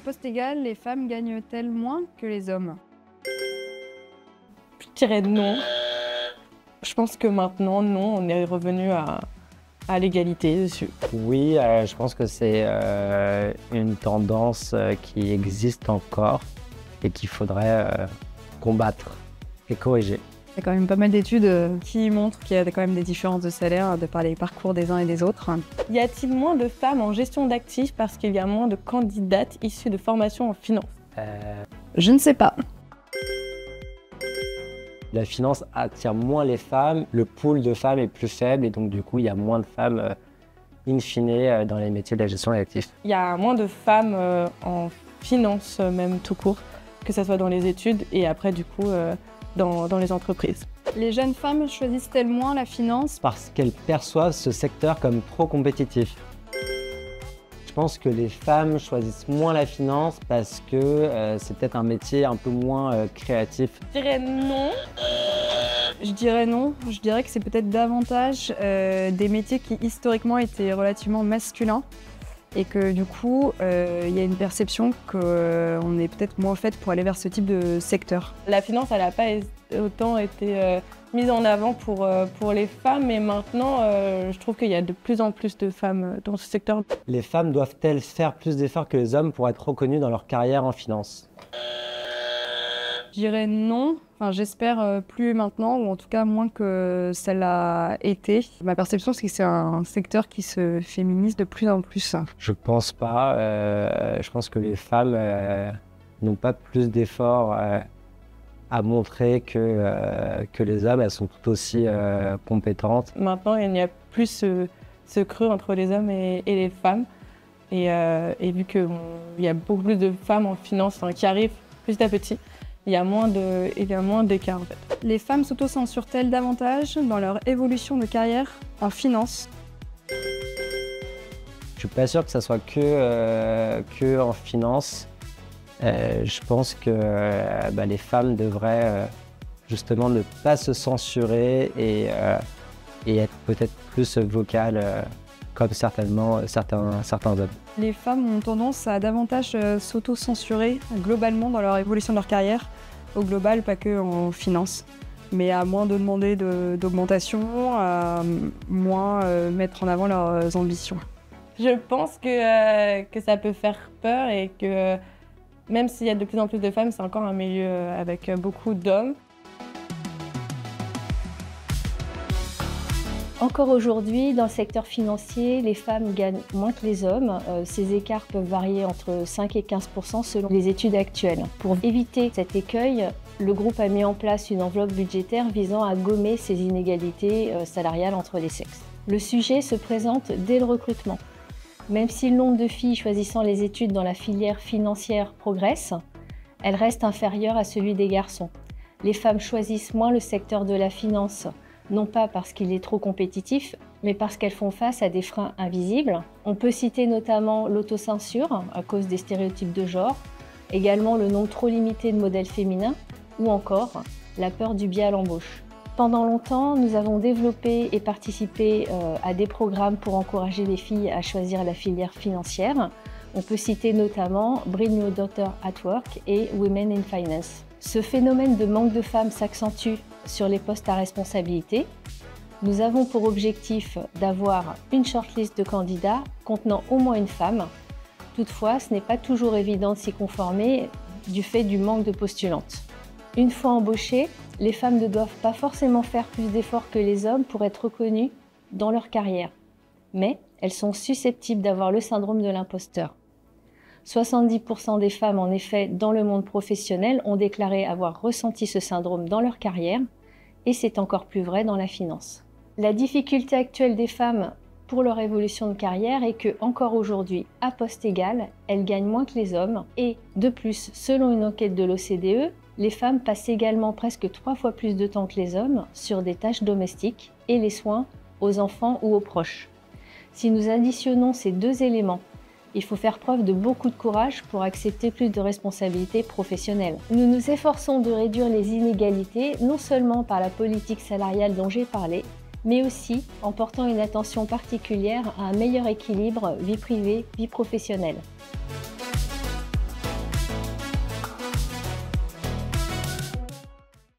À poste égal, les femmes gagnent-elles moins que les hommes? Je dirais non. Je pense que maintenant, non, on est revenu à l'égalité dessus. Oui, je pense que c'est une tendance qui existe encore et qu'il faudrait combattre et corriger. Il y a quand même pas mal d'études qui montrent qu'il y a quand même des différences de salaire de par les parcours des uns et des autres. Y a-t-il moins de femmes en gestion d'actifs parce qu'il y a moins de candidates issues de formation en finance? Je ne sais pas. La finance attire moins les femmes, le pool de femmes est plus faible et donc du coup il y a moins de femmes in fine dans les métiers de la gestion d'actifs. Il y a moins de femmes en finance même tout court, que ce soit dans les études et après du coup dans les entreprises. Les jeunes femmes choisissent-elles moins la finance? Parce qu'elles perçoivent ce secteur comme trop compétitif. Je pense que les femmes choisissent moins la finance parce que c'est peut-être un métier un peu moins créatif. Je dirais non. Je dirais non. Je dirais que c'est peut-être davantage des métiers qui historiquement étaient relativement masculins et que du coup, il y a une perception qu'on est peut-être moins faite pour aller vers ce type de secteur. La finance, elle n'a pas autant été mise en avant pour les femmes, et maintenant, je trouve qu'il y a de plus en plus de femmes dans ce secteur. Les femmes doivent-elles faire plus d'efforts que les hommes pour être reconnues dans leur carrière en finance? Je dirais non. Enfin, j'espère plus maintenant, ou en tout cas moins que ça l'a été. Ma perception, c'est que c'est un secteur qui se féminise de plus en plus. Je pense pas. Je pense que les femmes n'ont pas plus d'efforts à montrer que les hommes. Elles sont tout aussi compétentes. Maintenant, il n'y a plus ce creux entre les hommes et les femmes. Et vu qu'il y a beaucoup plus de femmes en finance qui arrivent petit à petit, il y a moins d'écart en fait. Les femmes s'auto-censurent-elles davantage dans leur évolution de carrière en finance? Je suis pas sûr que ça soit que en finance. Je pense que les femmes devraient justement ne pas se censurer et être peut-être plus vocales comme certainement certains hommes. Les femmes ont tendance à davantage s'auto-censurer globalement dans leur évolution de leur carrière, au global, pas que en finance, mais à moins de demander d'augmentation, à moins mettre en avant leurs ambitions. Je pense que ça peut faire peur et que même s'il y a de plus en plus de femmes, c'est encore un milieu avec beaucoup d'hommes. Encore aujourd'hui, dans le secteur financier, les femmes gagnent moins que les hommes. Ces écarts peuvent varier entre 5 et 15% selon les études actuelles. Pour éviter cet écueil, le groupe a mis en place une enveloppe budgétaire visant à gommer ces inégalités salariales entre les sexes. Le sujet se présente dès le recrutement. Même si le nombre de filles choisissant les études dans la filière financière progresse, elle reste inférieure à celui des garçons. Les femmes choisissent moins le secteur de la finance, non pas parce qu'il est trop compétitif, mais parce qu'elles font face à des freins invisibles. On peut citer notamment l'autocensure à cause des stéréotypes de genre, également le nombre trop limité de modèles féminins, ou encore la peur du biais à l'embauche. Pendant longtemps, nous avons développé et participé à des programmes pour encourager les filles à choisir la filière financière. On peut citer notamment Bring Your Daughter at Work et Women in Finance. Ce phénomène de manque de femmes s'accentue sur les postes à responsabilité. Nous avons pour objectif d'avoir une shortlist de candidats contenant au moins une femme. Toutefois, ce n'est pas toujours évident de s'y conformer du fait du manque de postulantes. Une fois embauchées, les femmes ne doivent pas forcément faire plus d'efforts que les hommes pour être reconnues dans leur carrière. Mais elles sont susceptibles d'avoir le syndrome de l'imposteur. 70% des femmes, en effet, dans le monde professionnel ont déclaré avoir ressenti ce syndrome dans leur carrière, et c'est encore plus vrai dans la finance. La difficulté actuelle des femmes pour leur évolution de carrière est que, encore aujourd'hui, à poste égal, elles gagnent moins que les hommes, et de plus, selon une enquête de l'OCDE, les femmes passent également presque 3 fois plus de temps que les hommes sur des tâches domestiques et les soins aux enfants ou aux proches. Si nous additionnons ces deux éléments, il faut faire preuve de beaucoup de courage pour accepter plus de responsabilités professionnelles. Nous nous efforçons de réduire les inégalités, non seulement par la politique salariale dont j'ai parlé, mais aussi en portant une attention particulière à un meilleur équilibre vie privée, vie professionnelle.